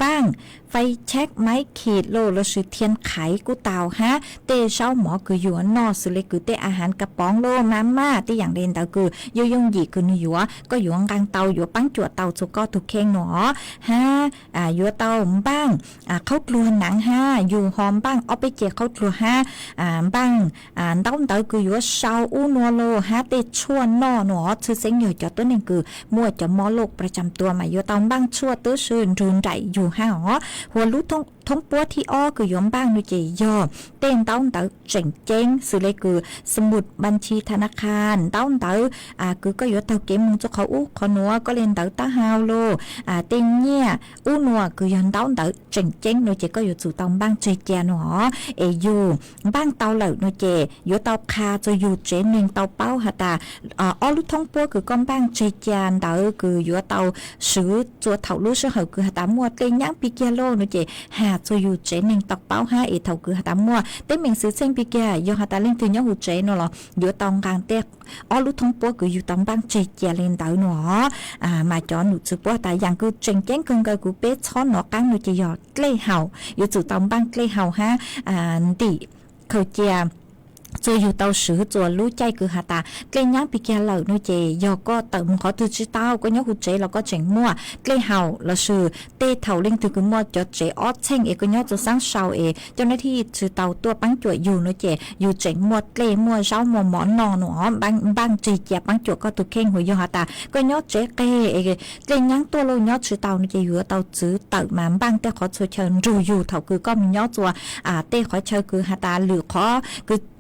บ้างไฟเช็คไม้ขีดโลแล้วชื่อเทียนไขกูเตาฮะเต้เช้าหมอคืออยู่นอสุเลยคือเต้อาหารกระป๋องโลน้ำมาที่อย่างเด่นเตาคือยงหยีคืออยู่ก็อยู่กลางเตาอยู่ปังจวดเตาจุก็ถูกเข่งหนอฮะอยู่เตาบ้างเข้ากลัวหนังฮะอยู่หอมบ้างเอาไปเจียเข้ากลัวฮะบ้างต้องเตาคืออยู่เช้าอู้นัวโลฮะเต้ชวนนอหนอชื่อเสียงใหญ่จอตัวหนึ่งคือมั่วจะมอโลกประจำตัวมาอยู่เตาบ้างชั่วตื้อชื่นรุนใจอยู่ห้าหอหัวรู้ท้องปัวที่อ้อคือยอมบ้างดูเจยอเต้นเต้าเต๋อเจ๋งเจ้งสื่อเลยคือสมุดบัญชีธนาคารเต้าเต๋อคือก็อยู่เต๋อเกมมึงจะเขาอู้ขอนัวก็เล่นเต๋อตาฮาวโลเต้นเนี่ยอู้นัวคือยอนเต้าเต๋อเจ๋งเจ้งดูเจก็อยู่จู่เต๋อบ้างเจเจียหนออยู่บ้างเต๋อเหล่าดูเจอยู่เต๋อคาจะอยู่เจนึงเต๋อเป้าหาตาอ้อรู้ท้องปัวคือก้อนบ้างเจเจียนเต๋อคืออยู่เต๋อซื้อจัวเถารู้เสือเหอคือหาตามัวเต้นย่างปีเกียโลดูเจหาจะอยู่เจนึงตอกเป้าห้าเท่าคือหาตามัวเต้เหม่งซื้อเส้นปีเกียยอหาตาเล่นตัวย่อหูเจนหรออยู่ตองกลางเต้อ้อรู้ท้องปัวคืออยู่ตองบ้างเจเจียเล่นเต๋อหนอมาจอหนูจือปัวแต่อย่างคือเจงเจ้งเกินกับกูเป๊ะช้อนหนอกังหนูจะหยอดเกล้เห่าอยู่จู่ตองบ้างเกล้เห่าฮะดิเขาเจียจะอยู่เตาซื้อจัวรู้ใจคือหาตาเกล้ย่างปีเกียเหล่านู่เจยอก็เติมขอตัวจีเต้าก็ย่อหูเจแล้วก็เจ๋งมั่วเกล้เห่าแล้วซื้อเต้เท่าเล่งถือคือมั่วจอเจออดเช่งก็ย่อจะสร้างเสาเจ้าหน้าที่ซื้อเตาตัวปังจวดอยู่นู่เจอยู่เจ๋งมั่วเกล้มั่วเช้ามั่วหมอนนอนหนอบางจีเจียปังจวดก็ตุกเข่งหัวยอหาตาก็ย่อเจเกล้ย่างตัวโลย่อซื้อเตานู่เจอยู่เตาซื้อเติมมาบางแต่ขอช่วยเชิญอยู่เท่าคือก็มีย่อจัวเต้ขอเชิญคือหาตาหรือขอ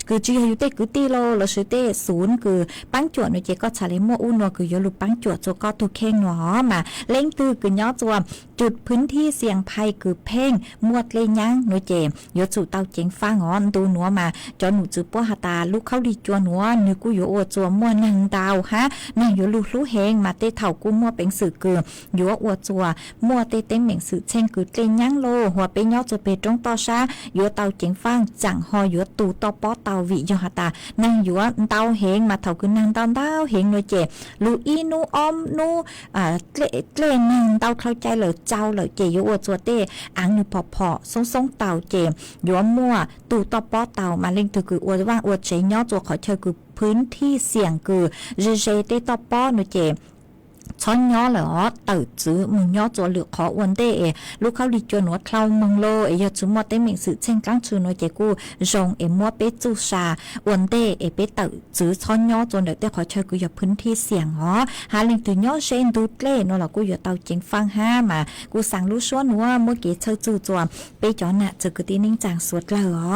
คือจีอยู่เต้คือตีโลแล้วซื้อเต้ศูนย์คือปังจวดหนูเจก็ชาเลมัวอุ่นว่าคือยอลูปังจวดจัวก็ตุกเข่งหนอมาเล่งตื้อคือย่อจัวจุดพื้นที่เสี่ยงภัยคือเพ่งมวดเลยยังหนูเจยอจู่เตาเจงฟ้างอนดูหนัวมาจอหนูจือปัวหาตาลูกเข้าดีจัวหนัวนึกกูอยู่โอจัวมัวนังดาวฮะนั่งอยู่ลูกรู้เฮงมาเต้เท่ากูมัวเป็นสื่อเกืออยู่อวจัวมัวเต้เต็งเหม่งสื่อเช่งคือเลยยังโลหัวเป็นย่อจะเป็นตรงต่อช้าอยู่เตาเจงฟ้างจังหออยู่ตูต่อป้อเตาวิยอหาตานั่งอยู่เตาเฮงมาเท่าคือนั่งเตาเฮงหนูเจลูอีนูออมนูเกล้นั่งเตาเข้าใจเลยเจ้าเลยเจอยู่อวจัวเต้อ่างหนูพอส่งเตาเจอยู่มั่วตูต่อป้อเตามาเล่งถือคืออวว่างอวเจย่อจัวขอเชิญคือพื้นที่เสี่ยงคือเจเต้ต่อป้อหนูเจช้อนย่อเหรอเติร์จื้อมึงย่อจัวเหลือขออ้วนเต้ลูกเขาดีจวนหัวเคล้ามึงโลยอดจื้อมัวเต้เหม่งสื่อเช่นกลางชื่อหน่วยเจกูจงมัวเป๊จูชาอ้วนเต้เป๊เติร์จื้อช้อนย่อจนเด็กเต้ขอเชิญกูอย่าพื้นที่เสี่ยงหอหาเล่งตื่นย่อเชนดูเล่นนหรอกูอย่าเตาเจงฟังห้ามากูสั่งลูกช้อนหัวเมื่อกี้เชิญจู่จัวเป๊จอน่ะจื้อกูตีนิ่งจางสวดเหรอ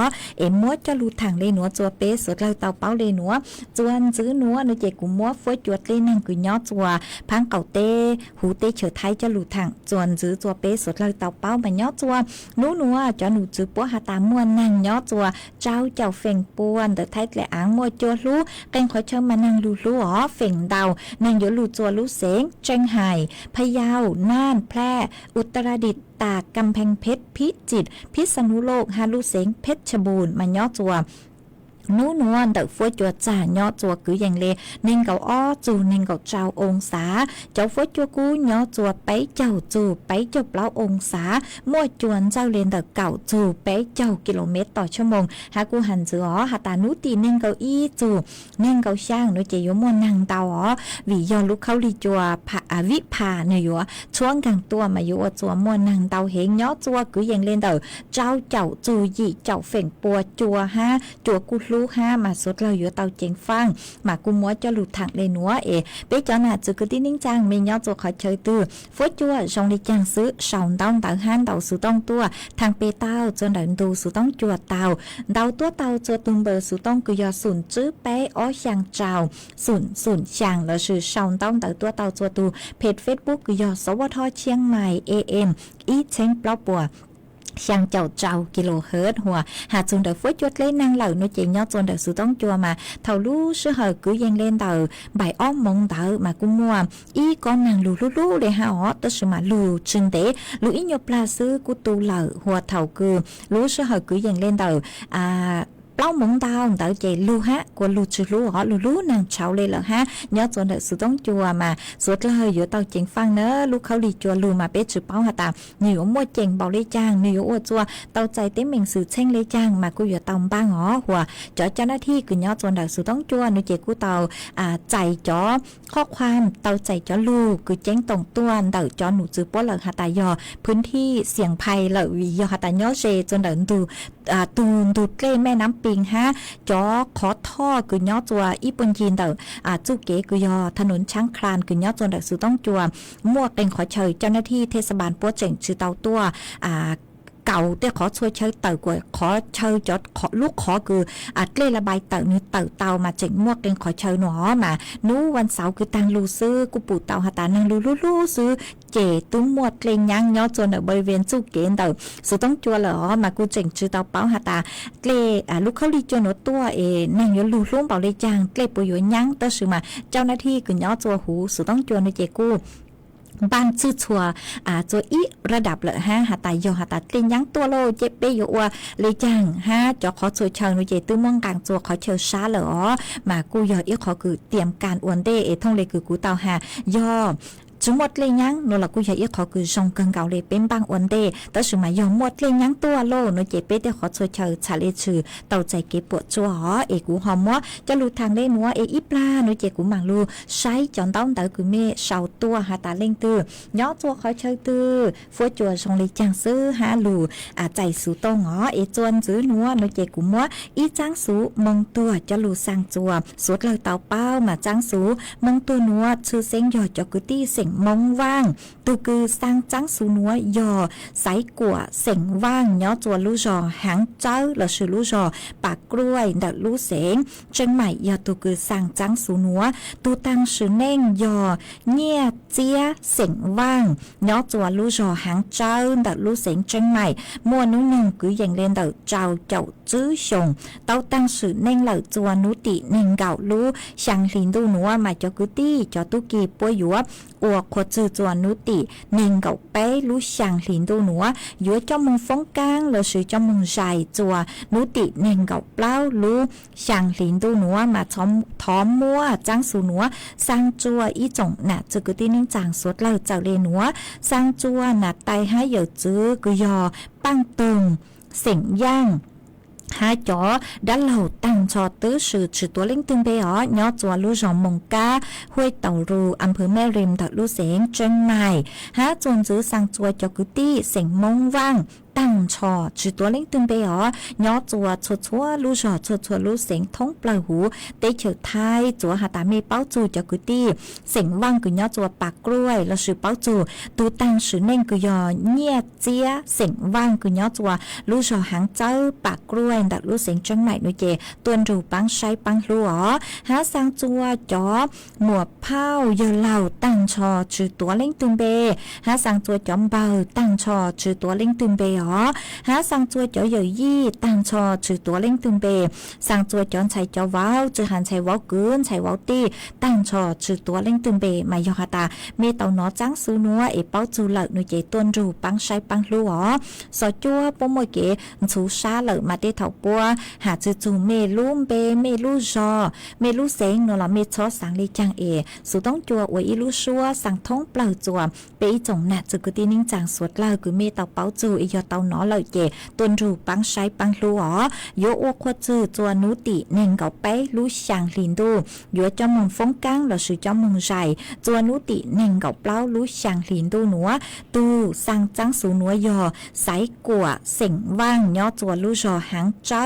มัวจะรูทางเลยหนัวจัวเป๊สวดเลยเตาเป้าเลยหนัวจวนจื้อหนัวหนูเจกูมัวฟ้วยจวดเลยนั่งกูย่อจัวพังเก่าเต้หูเต้เฉยไทยจะหลุดทางจวนจื้อจัวเป๊สดเลยเตาเป้ามาย่อจัวนัวจะหนูจื้อปัวหาตาม่วนนั่งย่อจัวเจ้าเฟ่งปวนแต่ไทยและอ่างมัวจัวรู้แกงขอเชิญมานั่งรู้อ๋อเฟ่งดาวนั่งอยู่ลู่จัวรู้เสงเชียงไฮ้พะเยาน่านแพร่อุตรดิตถ์ตากกำแพงเพชรพิจิตรพิษณุโลกฮาลูเสงเพชรบูรณ์มาย่อจัวนู้นวลเด็กฟ้วยจัวจ่าย่อจัวคืออย่างเลนิ่งเก่าอ้อจูนิ่งเก่าเจ้าองศาเจ้าฟ้วยจัวกูย่อจัวไปเจ้าจูไปเจ้าเปล่าองศามั่วจวนเจ้าเรียนเด็กเก่าจูไปเจ้ากิโลเมตรต่อชั่วโมงหากูหันจืออ๋อหาตานุตีนิ่งเก่าอี้จูนิ่งเก่าช่างนุเจยมั่วนั่งเตาอ๋อวิยอลุกเข้าลีจัววิพาเนยช่วงกลางตัวมาอยู่จัวมั่วนั่งเตาเฮงย่อจัวคืออย่างเรียนเด็กเจ้าจูยี่เจ้าเฟ่งปัวจัวฮะจัวกูลูกห้ามาสุดเราอยู่เตาเจงฟังมากูมัวจะหลุดทางเลยหนัวเป๊ะจอน่ะจือคือที่นิ่งจังมีย่อตัวขอเชยตื้อฟ้จัวชงดิจังซื้อสองต้องเตาห้านเตาสูต้องตัวทางเปเต้าจนเดินดูสูต้องจัวเตาตัวเตาจัวตุงเบอร์สูต้องคือยอสุนจื้อเป๊ะอ้อช่างเจ้าสุนช่างแล้วชื่อสองต้องเตาตัวเตาจัวตูเพจเฟซบุ๊กคือยอสวทเชียงใหม่AM อีเชงเปล่าปัว sang chào kHz hòa hạ chuồn đợt phối chuột lấy năng lợn nó chỉ nhớ chuồn đợt sự tống chùa mà thầu lú sứ hờ cứ dành lên tờ bài ôm mong tờ mà cũng mua ý con nàng lú để hạ ó tới sự mà lù trình tế lú ý nhộp là sứ của tu lợ hòa thầu cứ lú sứ hờ cứ dành lên tờ bao mong tao tao chạy lưu ha của lưu chữ lưu họ lưu nàng cháu lên là ha nhớ cho đợi sự tống chùa mà suốt là hơi giữa tao chỉnh phăng nữa lúc khâu đi chùa lưu mà bé chữ bao hả ta nhiều mua chỉnh bảo lê trang nhiều ô chùa tao chạy tới mình sự tranh lê trang mà cô giữa tao ba ngõ hòa cho nó thi cứ nhớ cho đợi sự tống chùa nó chạy của tao chạy choข้อความเตาใจจ้อลูกคือแจ้งตรงตัวเดาจ้อหนูจือป้อเหล่าหาตายอพื้นที่เสี่ยงภัยเหล่าวิยอหาตายอเชจนเดินดูเกล้แม่น้ำปิงฮะจ้อขอท่อคือยอจัวอีปุ่นจีนเดาจุเก๋คือยอถนนช้างคลานคือยอจนเดาสุต้องจัวมั่วเป็นขอเชยเจ้าหน้าที่เทศบาลปัวเจ๋งชื่อเตาตัวเก่าแต่ขอช่วยเชยเต่ากว่าขอเชยจอดขอลูกขอคือเกล้ระบายเต่าเนื้อเต่ามาเจ๋งมั่วเป็นขอเชยหนอมานู้วันเสาร์คือตังลูซื้อกูปู่เต่าหาตานังลูซื้อเจตุ้งหมดเลยยังย้อนจนởบริเวณจุเกนเต่าสุต้องจัวเหรอมากูเจ๋งชื่อเต่าเป้าหาตาเกล้ลูกเขาลีจนตัวนั่งย้อนลูลุ่มเป่าเลยจางเกล้ปุยย้อนยังแต่สื่อมาเจ้าหน้าที่คือย้อนจัวหูสุต้องจัวในเจกูบ้านชื่อชัวจัวอีระดับเลยฮะหาตายยอหาตาเตียนยังตัวโลเจ็บเปย์ว่าเลยจังฮะจอขอช่วยเชิญหนูเจตื้อมองกลางจัวขอเชิญช้าเหรอมากูยออีขอคือเตรียมการอวนเดท่องเลยคือกูเตาหายอจุหมดเลยยังโนละกูอยากอีขอคือชงเกิงเก่าเลยเป็นบางวันเดแต่สุมายอมหมดเลยยังตัวโลโนเจเป้ได้ขอช่วยเชิญชาเลชื่อเต่าใจเก็บปวดจัวหอเอกูหอมว่าจะรู้ทางได้นัวอีปลาโนเจกูมังลูใช้จอนต้องเต่าคือเมเสาตัวหาตาเล่งตื้อย่อจัวขอเชิญตื้อฟัวจัวชงเลยจังซื้อหาลูใจสูโตงอจวนซื้อนัวโนเจกูมัวอีจังสูมงตัวจะลูสั่งจัวสวดเลยเต่าเป้ามาจังสูมงตัวนัวชื่อเซ็งยอดจอกุตี้เซ็งมงว่างตูคือสร้างจังสูนัวยอใส่กัวเสียงว่างย้อจัวลู่จอหางเจ้าหรือชื่อลู่จอปากกล้วยดัดลู่เสียงเชียงใหม่ยอตูคือสร้างจังสูนัวตูตังชื่อเน่งยอเงี่ยเจี๊ยเสียงว่างย้อจัวลู่จอหางเจ้าดัดลู่เสียงเชียงใหม่มัวนุ่งหนึ่งคืออย่างเล่นดัดเจ้าเจ้าจื้อชงเต้าตั้งชื่อเน่งเหล่าจัวนุติเน่งเก่าลู่ช่างลินดูนัวมาจอกุตี้จอตุกีปัวหยวบอวกขดจือจัวนุติเน่งเก่าเป้ลู่ช่างลินดูนัวยัวจอมงฟงกางหรือชื่อจอมงใจจัวนุติเน่งเก่าเปล่าลู่ช่างลินดูนัวมาท้อมมัวจังสูนัวสร้างจัวอีจงน่ะจือกุตี้นิ่งจางสวดเล่าเจ้าเลนัวสร้างจัวน่ะไตให้เหยื่อจื้อกุยอปังตึงเสียงย่างหาจอด้านเหล่าตั้งชอตื้อชื่อตัวเล่งตึงไปอ๋อยอจัวลู่จอมมงกาห้วยเต่ารูอำเภอแม่ริมตะลู่เสงเชียงใหม่หาจวนจื้อสังจัวจอกุตี้เสียงมงว่างตั้งชอชื่อตัวเล่งตึงไปอ๋อยอจัวชัวลู่จอชัวลู่เสียงท้องปลายหูเตเฉียวไทยจัวหาตาเมเป้าจูจอกุตี้เสียงว่างคือยอจัวปากกล้วยแล้วชื่อเป้าจูตูตั้งชื่อเน่งคือยอเงี่ยเจี๊ยเสียงว่างคือยอจัวลู่จอหางเจ้าปากกล้วยดัดลู่เสียงจังไหนโนเจตวนรูปังใช้ปังลัวหาสร้างจัวจอหมวกเผาเยาเหล่าตั้งชอชื่อตัวเล่งตึงเบหาสร้างจัวจอมเบาตั้งชอชื่อตัวเล่งตึงเบหาสร้างจัวจอเยยี่ตั้งชอชื่อตัวเล่งตึงเบสร้างจัวจอนใช้จอว้าวจือหันใช้ว้าวกืนใช้ว้าวตีตั้งชอชื่อตัวเล่งตึงเบมายอฮาตาเมเต่าหนอจังซูนัวเป้าจูเหล่าโนเจตวนรูปังใช้ปังลัวสอจัวปมวยเกชูซาเหล่ามาเตเถาปัวหาจืจูเมลุ่มเบเมลุ่จอเมลุ่เซงโนละเมชอสังลีจังสุต้องจัวอวยอีลุ่ชัวสังท้องเปล่าจัวเปอีจงหนักจืกุตีนิ่งจางสวดเล่าคือเมเต่าเป้าจูอียอเต่าหนอเหล่าเจตวนรูปังใช้ปังลัวโยอวกควจือจัวนุติเน่งเก่าเป้ลุ่ช่างลินดูโยจอมงฟงกังหรือชื่อจอมงใจจัวนุติเน่งเก่าเปล่าลุ่ช่างลินดูหนัวตูสังจังสูนัวยอสายกัวเสียงว่างยอจัวลุ่จอหางเจ้า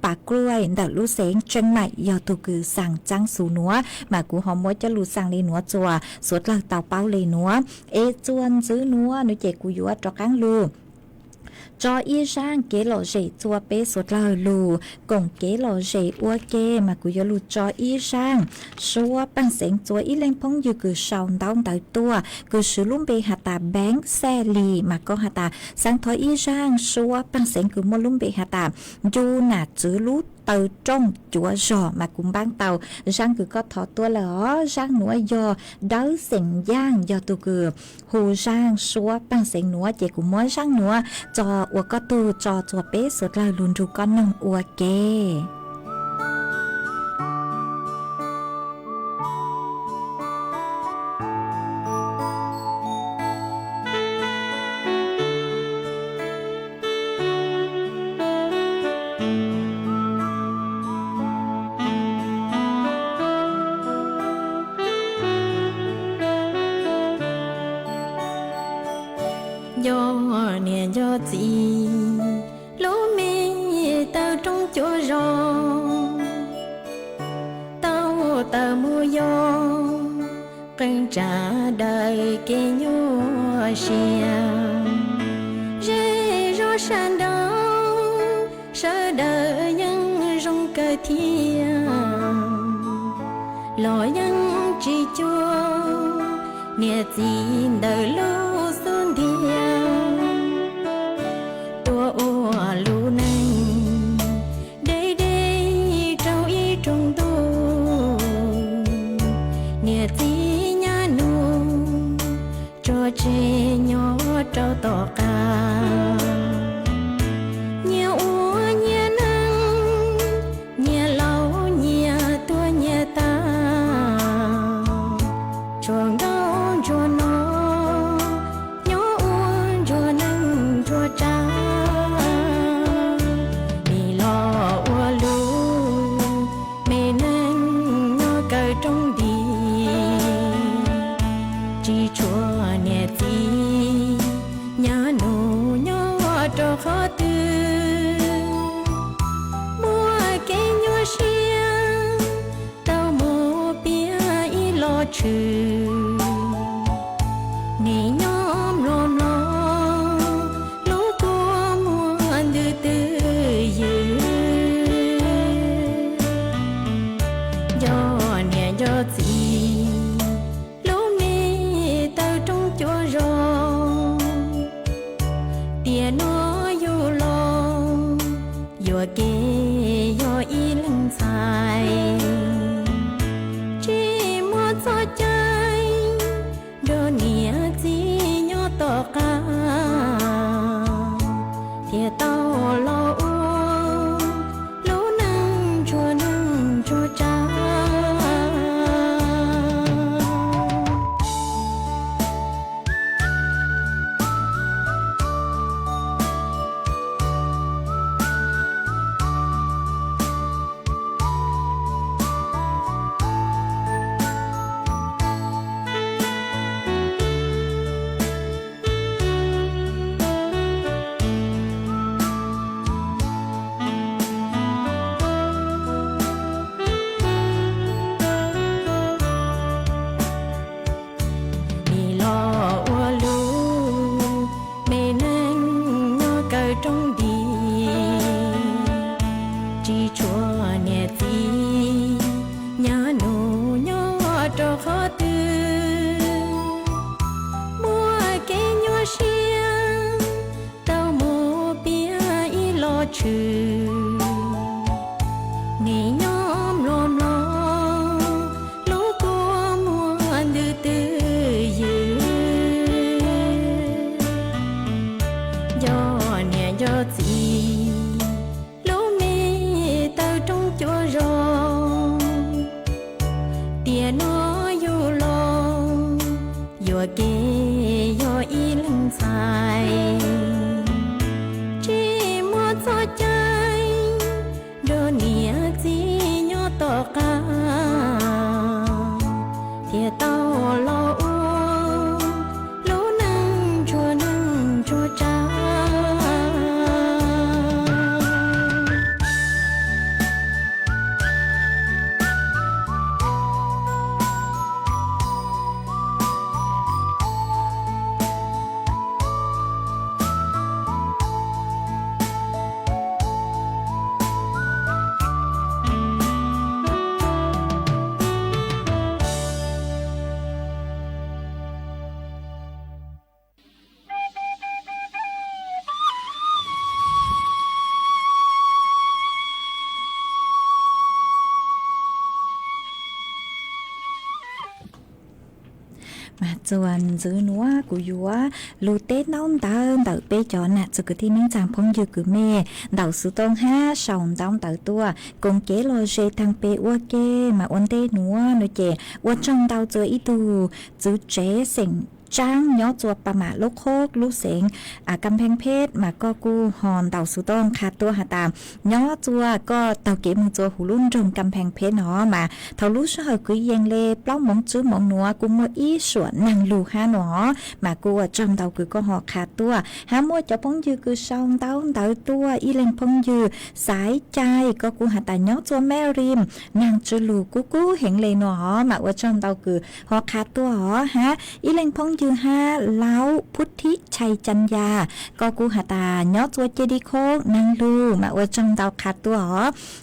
ปากกล้วยดัดลู่เสงเชียงใหม่ยอตูคือสั่งจังสูนัวมากูหอมว่าจะลู่สั่งเลยนัวจัวสวดหลักเต่าเป้าเลยนัวจวนซื้อนัวนุเจกูยัวจอกังลู cho y sang kế lộ dễ chua bê sốt lờ lù cùng kế lộ dễ ua kê mà cứ lù cho y sang xua bằng sáng chua y lên phong như cứ sầu đau tới tua cứ sử dụng bê hạt tà bánh xe lì mà có hạt tà sang thói y sang xua bằng sáng cứ mua lúng bê hạt tà dù nà chữ lút từ trong chúa giò mà cũng bán tàu răng cứ có thọ tua lỡ răng núa do đỡ sành giang do tu cứ hồ răng xua bằng sành núa chỉ cũng mới răng núa cho ua có tu cho chùa bé sốt lại luôn ru con nông ua kê do nè do gì lũ mi tao trong chỗ rong tao tao mua do cần trả đời kê nhô xiang rê rô san đông sợ đời nhân rong cơ thiên lo nhân chỉ chua nè gì đời lâu xuân thiên tua ô lu nành đây đây trâu y trong tu nè tí nhà nu cho chê nhỏ trâu to ca nhiều ô nhiều năng nhiều lâu nhiều tua nhiều ta chuồng đâu chuồng nó khó tư mua cái nhua xiang tao mua bia y lo trừ nỉ nhóm lon lo lú cua mua từ từ dư do nè do gì lú mi tao trong chỗ rong tiền nó yo kê yo y lưng dài chỉ một giọt trái đôi nia chỉ nhỏ to ca thiệt tao lo u lú nâng chua cha trong đi chỉ chua nè tí nhà nô nhỏ cho khó tư mua cái nhua xiang tao mua bia y lo trừ nỉ nhóm lon lo lú cua mua từ từ dư do gì lũ mi tao trong chỗ rong tiền nó du long yo kê yo y lưng dài chỉ một giọt trái đôi nia chỉ nhỏ to ca thiệt tao lo u lũ nâng chua cha mà chuẩn giữ núa của dúa lù tết nông đỡ bê cho nè cho cái tin những chàng phong dư cứ mê đậu sự tông ha sòng đóng đỡ tua cùng kế lo dê thằng bê ua kê mà ôn tê núa nó chè ua trong đau cho ít tu giữ chế sỉnh trang nhóตัวประมาลูกโคกลูกเสงกำแพงเพชรมาก็กูหอนเต่าสุต้องขาดตัวหาตามย้อตัวก็เต่าเก็บมือตัวหูรุ่นจงกำแพงเพชรเนาะมาเท่าลูกเสือกุยเยงเลเปล่ามองจื้อมองนัวกูมัวอีสวนนางลูกฮะเนาะมากูจำเต่ากูก็หอขาดตัวหามัวจะพงยือกูซองเต่าตัวอีเล่งพงยือสายใจก็กูหาตาย้อตัวแม่ริมนางจื้อลูกกูเห็นเลยเนาะมาว่าจำเต่ากูหอขาดตัวหอฮะอีเล่งพงยือห้าเล้าพุทธิชัยจัญญาก็กูหาตาย้อตัวเจดีโคกนางลูมาว่าจังเตาขาดตัวห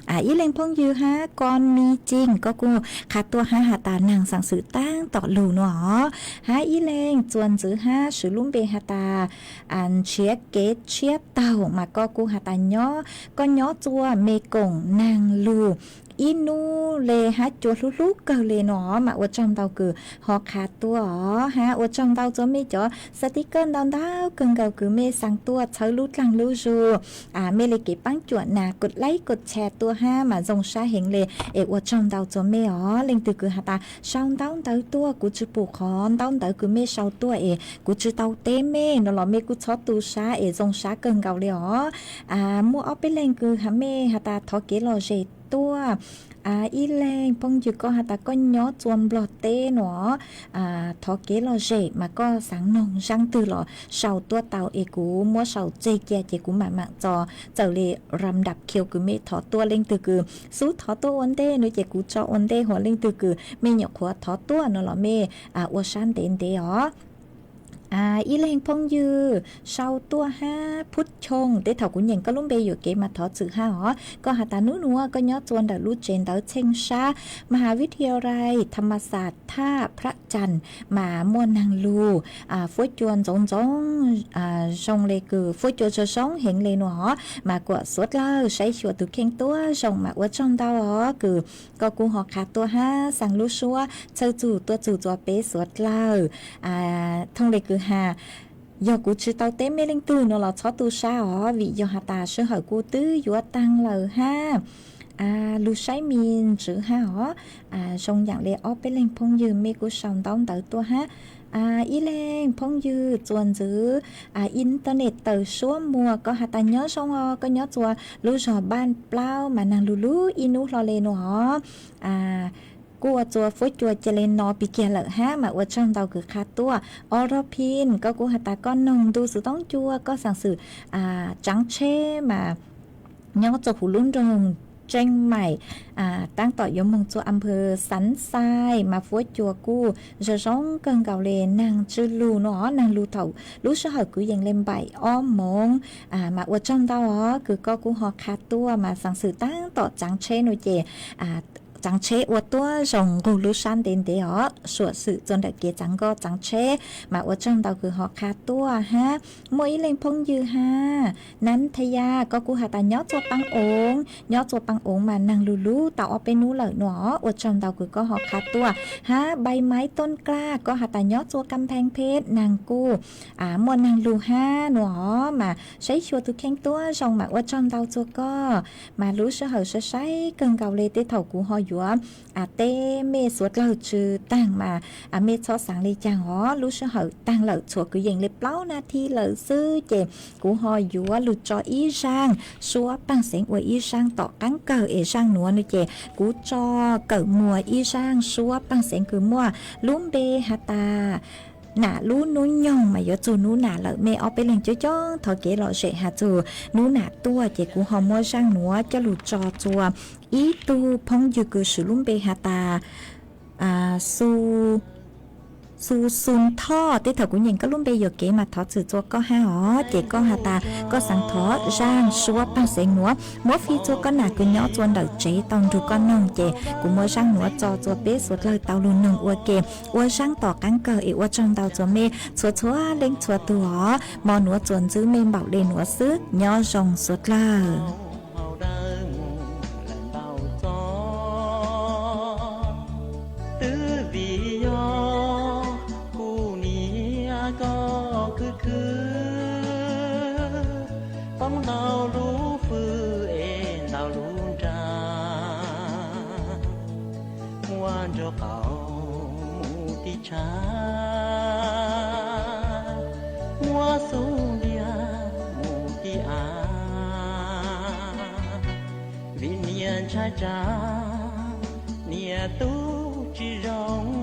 ออีเล่งพงยือห้าก่อนมีจริงก็กูขาดตัวห้าหาตานางสั่งสื่อตั้งต่อลูเนาะหาอีเล่งจวนจื้อห้าสือลุ่มเบหาตาอันเชียเกตเชียเต่ามาก็กูหาตาย้อก็ย้อตัวเมกงนางลูอินูเลฮะจัวลุกเกเลเนาะมาอวดจอมเตาคือหอขาดตัวอ๋อฮะอวดจอมเตาจะไม่จ่อสติกเกอร์ดาวเกิงเกาคือเมสั่งตัวเชลุดลังลูจูเมเลกิปังจวดนากดไลค์กดแชร์ตัวห้ามาจงชาเห็งเลยอวดจอมเตาจะไม่อ๋อเล็งตือคือหาตาชาวเตาตัวกูจะปลูกคอนเตาคือเมชาวตัวกูจะเตาเต้เมนหล่อเมกูชอบตูชาจงชาเกิงเกาเลยอ๋อมัวเอาไปเล็งคือหาเมหาตาทอเกลอเจตัวอีแรงพงอยู่ก็หาตาก็ย้อจวมบลอเต้หนอทอเกลอเจมาก็สังนงช่างตือหล่อเสาตัวเตากูมัวเสาเจเกียเจกูมาจอเจ้าเลยรำดับเคียวคือเมถอตัวเล่งตือคือสู้ถอตัววันเต้หนูเจกูจอวันเต้หัวเล่งตือคือเมหยกหัวถอตัวเนาะหล่อเมอวชันเต้นอ๋ออีเล่งพงยือเชาตัวห้าพุทธชงเดถากุญยังก็ลุ่มเบอยู่เกมาทอสื่อห้าอ๋อก็หาตานัวก็ย้อจวนดาลูเจนดาเชงชามหาวิทยาลัยธรรมศาสตร์ท่าพระจันทร์มาม่วนนางลูฟุ้ยจวนจงชงเลยคือฟุ้ยจวนจะชงเห็นเลยหนอมากว่าสวดเล่าใช้ชัวตุเข่งตัวชงมาว่าจงดาวอ๋อคือก็กูหอกขาตัวห้าสั่งลูชัวเชอจู่ตัวเป๊สวดเล่าท่องเลยคือgiờ cụ chỉ tao té mấy linh tư nó là chó tu sa ó vì giờ hà ta sơ hở cụ tứ vừa tăng lờ ha lu sái miên chữ ha ó song dạng lệ ó bé linh phong dư mê cụ sòng tông tự tua ha ý lên phong dư chuồn giữ internet từ số mùa có hà ta nhớ xong ho có nhớ chùa lu sò ban plau mà nàng lú inu lo lên nóกูตัวฟุ้ยจัวเจเลนนอปีเกียเหล่าห้ามาว่าช่างเตาคือคาตัวอรพินก็กูหัตตาก้อนนงดูสุต้องจัวก็สั่งสื่อจังเช่มาย้อจหูลุ่นรงเจงใหม่ตั้งต่อยมมงจัวอำเภอสันทรายมาฟุ้ยจัวกูจะร้องเกิงเกาเลนางจือลูเนาะนางลูเถาลูเสหกูยังเล่มใบอ้อมมงมาว่าช่างเตาอ๋อคือก็กูหอคาตัวมาสั่งสื่อตั้งต่อจังเช่หนูเจจังเชอวดตัวส่งกูรู้ชันเด่นเดียวสวดสื่อจนเด็กเกียจังก็จังเชมาอวดจังเตาคือหอกคาตัวฮะมวยเล่งพงยือฮะนั้นทยาก็กูหาตาย้อตัวปังองย้อตัวปังองมานางลูเตาเอาไปนู้เหล่าหนออวดจังเตาคือก็หอกคาตัวฮะใบไม้ต้นกล้าก็หาตาย้อตัวกำแพงเพชรนางกูมวนนางลูห้าหนอมาใช้ชัวทุกแข้งตัวส่งมาอวดจังเตาตัวก็มารู้เสหใช้เกิงเกาเลยเตเถากูหอยเต้เมสวดเราจือตั้งมาเมชอสังเลยจังอ๋อรู้เสหตั้งเหล่าชัวคือยังเล็บเล้านาทีเหล่าซื้อเจกูหอยอยู่ว่าหลุดจออีช่างชัวปังเสียงอวยอีช่างต่อกังเก่าช่างหนัวนี่เจกูจอเกิดมัวอีช่างชัวปังเสียงคือมัวลุ่มเบฮาตาหนาลูนู้ยองมาเยอะจูนู้หนาเลยเมเอาไปเล่นจ้องทอเกลอเฉหาจูนู้หนาตัวเจกูหอมมัวช่างหนัวจะหลุดจอจัวอีตูพงยูกุสุลุ่มเบฮาตาซูซุนท่อที่ถกุญยังก็ลุ่มเบยเกมาทอจือจัวก็ห้าอ๋อเจก็หาตาก็สังทอร่างชัวปังเสียงหัวมัวฟีจัวก็หนากุญย่อจวนเดาเจตองดูก็นองเจกูมัวช่างหัวจอจัวเป๊ะสุดเลยเตาลุนนงอวเกอวช่างต่อกังเกออวจงเตาจัวเมชัวเล็งชัวตัวมอหนัวจวนซื้อเมมเบาเลนหัวซื้อย่อจงสุดเลยtư vì do bóng nào lũ phư ê nào lũ ra ngoan cho cậu mù tí cha ngoa xuống dia mù tí à vì niên cha cha nia tu chỉ rong